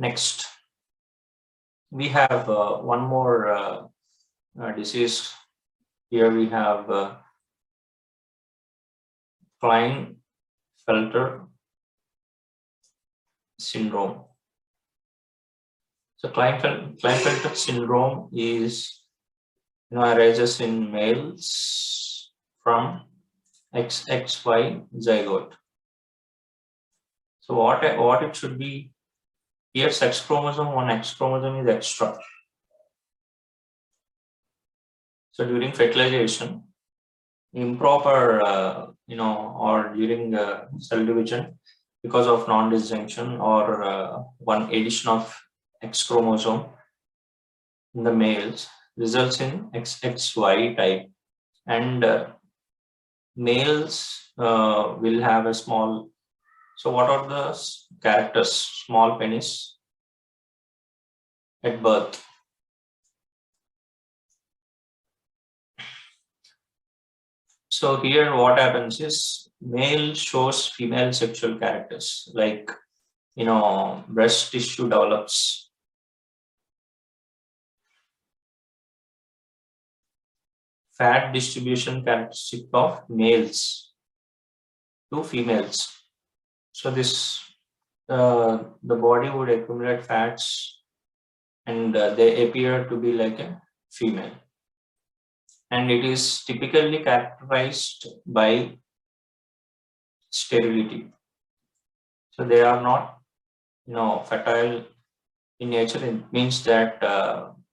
Next, we have one more disease. Here we have Klinefelter syndrome. So Klinefelter syndrome is arises in males from XXY zygote. So what it should be? Here sex chromosome, one X chromosome is extra. So during fertilization, improper or during cell division, because of non-disjunction or one addition of X chromosome in the males results in XXY type, and males will have a small. So what are the characters? Small penis at birth. So here what happens is male shows female sexual characters, like breast tissue develops. Fat distribution characteristic of males to females. So this the body would accumulate fats, and they appear to be like a female, and it is typically characterized by sterility. So they are not fertile in nature. It means that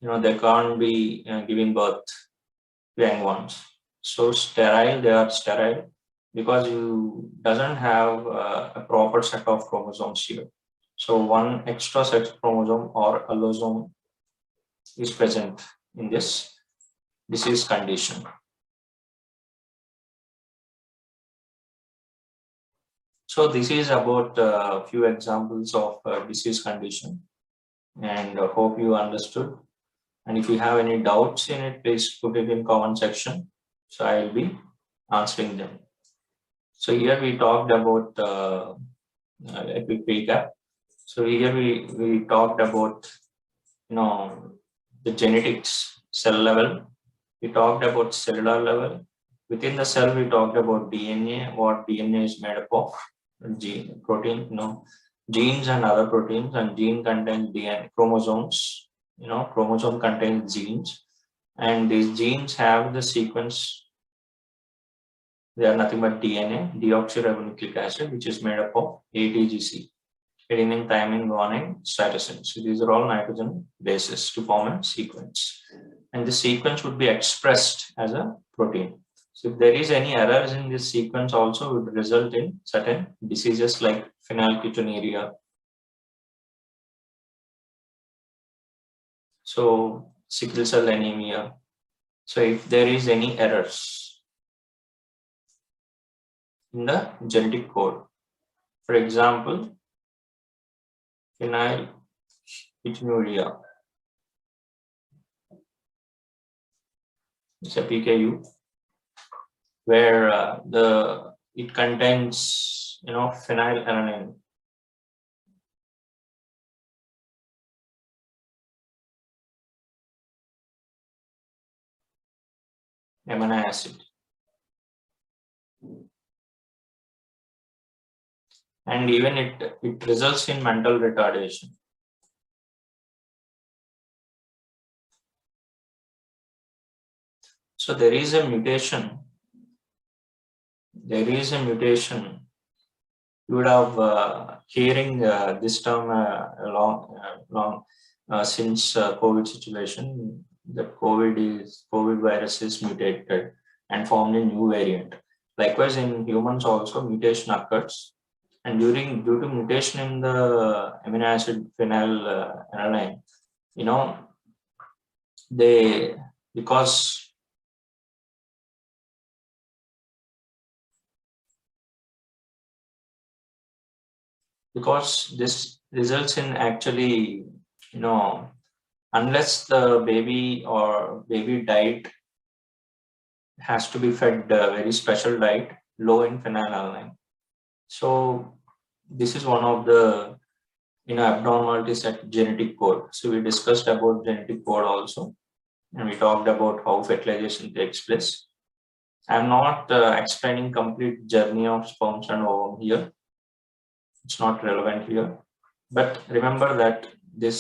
they can't be giving birth to young ones. So sterile, they are sterile because you doesn't have a proper set of chromosomes here. So one extra sex chromosome or allosome is present in this disease condition. So this is about a few examples of disease condition, and I hope you understood. And if you have any doubts in it, please put it in comment section. So I will be answering them. So here we talked about a quick recap. So here we talked about the genetics, cell level. We talked about cellular level. Within the cell, we talked about DNA, what DNA is made up of, gene, protein, genes and other proteins, and gene contains DNA, chromosomes. Chromosome contains genes, and these genes have the sequence. They are nothing but DNA, deoxyribonucleic acid, which is made up of ATGC, adenine, thymine, guanine, cytosine. So these are all nitrogen bases to form a sequence, and the sequence would be expressed as a protein. So if there is any errors in this sequence, also would result in certain diseases like phenylketonuria. So sickle cell anemia. So if there is any errors in the genetic code, for example, phenylketonuria, it's a PKU, where it contains phenylalanine. Amino acid, and even it results in mental retardation. So there is a mutation. You would have hearing this term long since COVID situation. The COVID virus is mutated and formed a new variant. Likewise, in humans also mutation occurs, and due to mutation in the amino acid phenylalanine, because this results in actually, unless the baby diet has to be fed a very special diet low in phenylalanine. So this is one of the abnormalities at genetic code. So we discussed about genetic code also, and we talked about how fertilization takes place. I'm not explaining complete journey of sperms and ovum here. It's not relevant here. But remember that the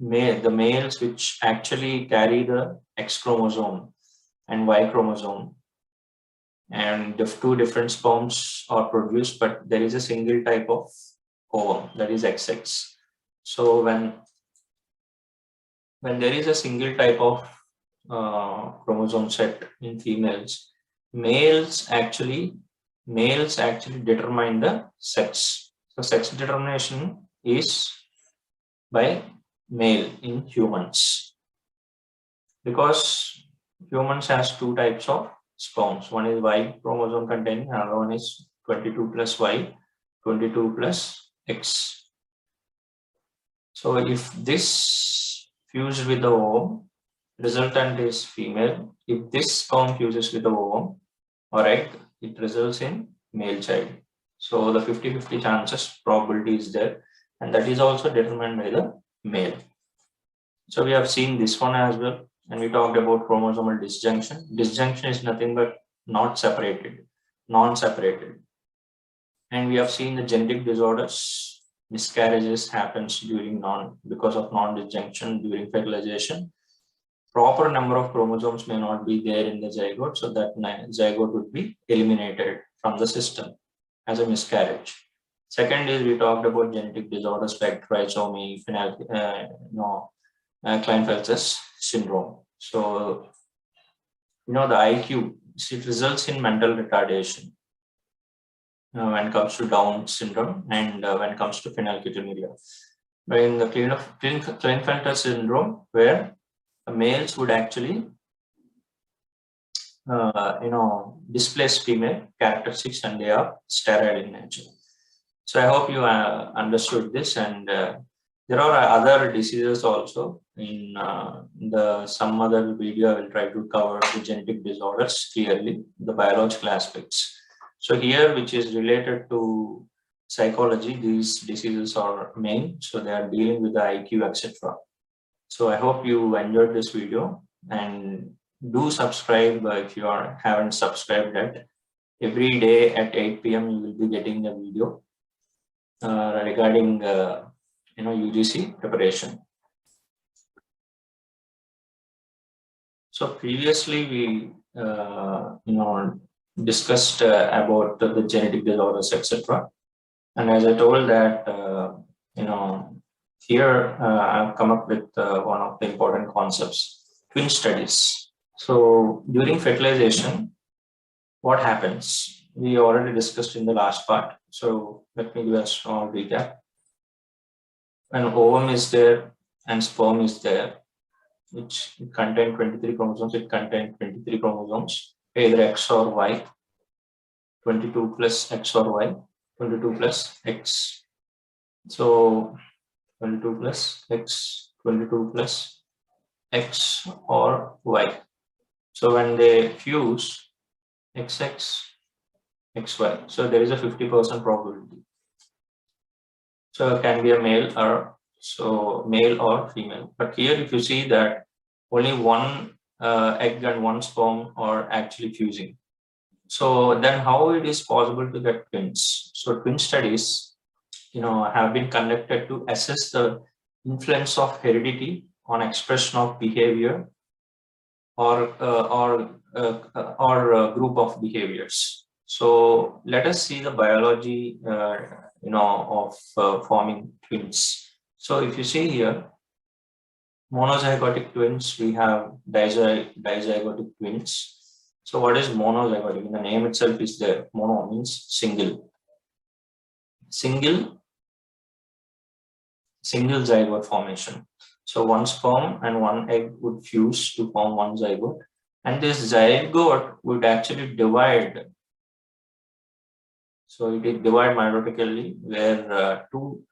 males which actually carry the X chromosome and Y chromosome, and the two different sperms are produced, but there is a single type of ovum, that is XX. So when there is a single type of chromosome set in females, males actually determine the sex. So sex determination is by male in humans, because humans has two types of sperms. One is Y chromosome containing, another one is 22 plus Y, 22 plus X. So if this fused with the ovum, resultant is female. If this sperm fuses with the ovum or egg, it results in male child. So the 50-50 chances probability is there, and that is also determined by the male. So we have seen this one as well, and we talked about chromosomal disjunction. Disjunction is nothing but non-separated. And we have seen the genetic disorders, miscarriages happens because of non-disjunction during fertilization. Proper number of chromosomes may not be there in the zygote, so that zygote would be eliminated from the system as a miscarriage. Second is we talked about genetic disorders like trisomy, Klinefelter's syndrome. So, the IQ, it results in mental retardation when it comes to Down syndrome and when it comes to phenylketonuria. But in the Klinefelter syndrome, where males would actually displace female characteristics, and they are sterile in nature. So I hope you understood this, and there are other diseases also. In some other video, I will try to cover the genetic disorders clearly, the biological aspects. So here, which is related to psychology, these diseases are main. So they are dealing with the IQ, etc. So I hope you enjoyed this video, and do subscribe if you haven't subscribed yet. Every day at 8 p.m. you will be getting a video regarding UGC preparation. So previously we discussed about the genetic disorders, etc. And as I told that here I've come up with one of the important concepts, twin studies. So during fertilization, what happens? We already discussed in the last part. So let me give a small recap. When ovum is there and sperm is there, which contain 23 chromosomes, it contains 23 chromosomes, either X or Y, 22 plus X or Y, 22 plus X. So 22 plus X, 22 plus X or Y. So when they fuse, XX, XY. So there is a 50% probability. So it can be a male or female. But here, if you see that only one egg and one sperm are actually fusing. So then how it is possible to get twins? So twin studies, have been conducted to assess the influence of heredity on expression of behavior or group of behaviors. So let us see the biology, of forming twins. So if you see here, monozygotic twins, we have dizygotic twins. So what is monozygotic? The name itself is there. Mono means single. Single zygote formation. So one sperm and one egg would fuse to form one zygote, and this zygote would actually divide. So it will divide mitotically, where two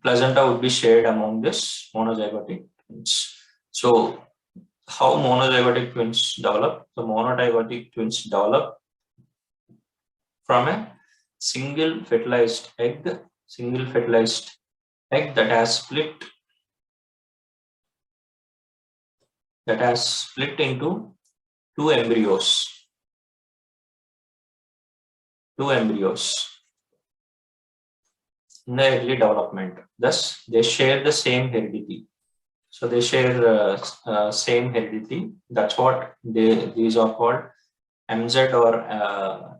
placenta would be shared among this monozygotic twins. So how monozygotic twins develop? The monozygotic twins develop from a single fertilized egg, single fertilized egg that has split into two embryos. In the early development. Thus, they share the same heredity. So they share same heredity. That's what these are called MZ or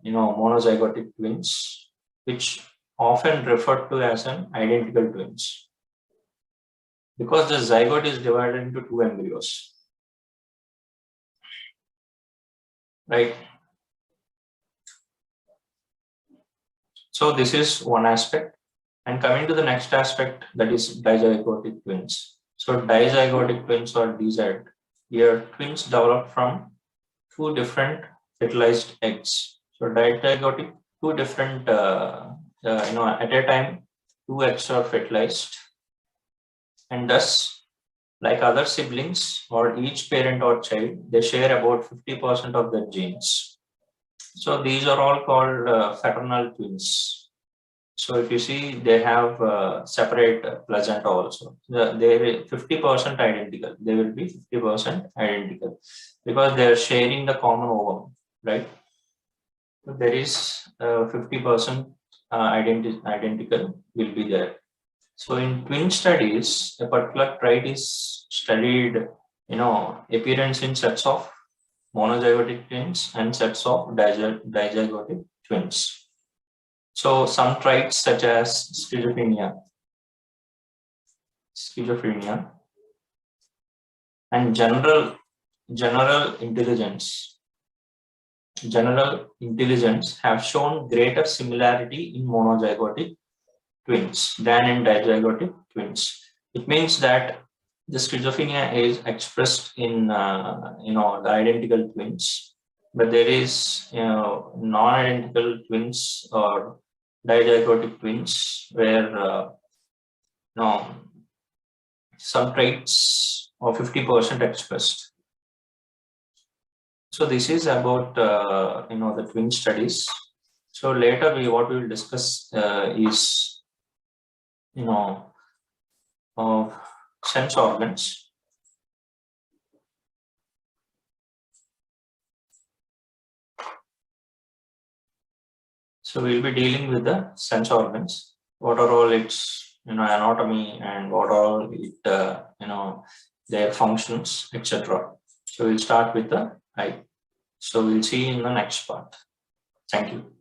monozygotic twins, which often referred to as an identical twins, because the zygote is divided into two embryos, right? So this is one aspect. And coming to the next aspect, that is dizygotic twins. So dizygotic twins or DZ, here twins develop from two different fertilized eggs. So dizygotic, two different, at a time, two eggs are fertilized, and thus, like other siblings or each parent or child, they share about 50% of their genes. So these are all called fraternal twins. So if you see, they have separate placenta also. They're 50% identical. They will be 50% identical because they are sharing the common ovum, right? So there is 50% identical will be there. So in twin studies, a particular trait is studied, appearance in sets of monozygotic twins and sets of dizygotic twins. So some traits such as schizophrenia, and general intelligence have shown greater similarity in monozygotic twins than in dizygotic twins. It means that the schizophrenia is expressed in the identical twins, but there is non-identical twins or dizygotic twins where some traits are 50% expressed. So this is about the twin studies. So later what we will discuss is sense organs. So we'll be dealing with the sense organs. What are all its anatomy and what are all it their functions, etc. So we'll start with the eye. So we'll see in the next part. Thank you.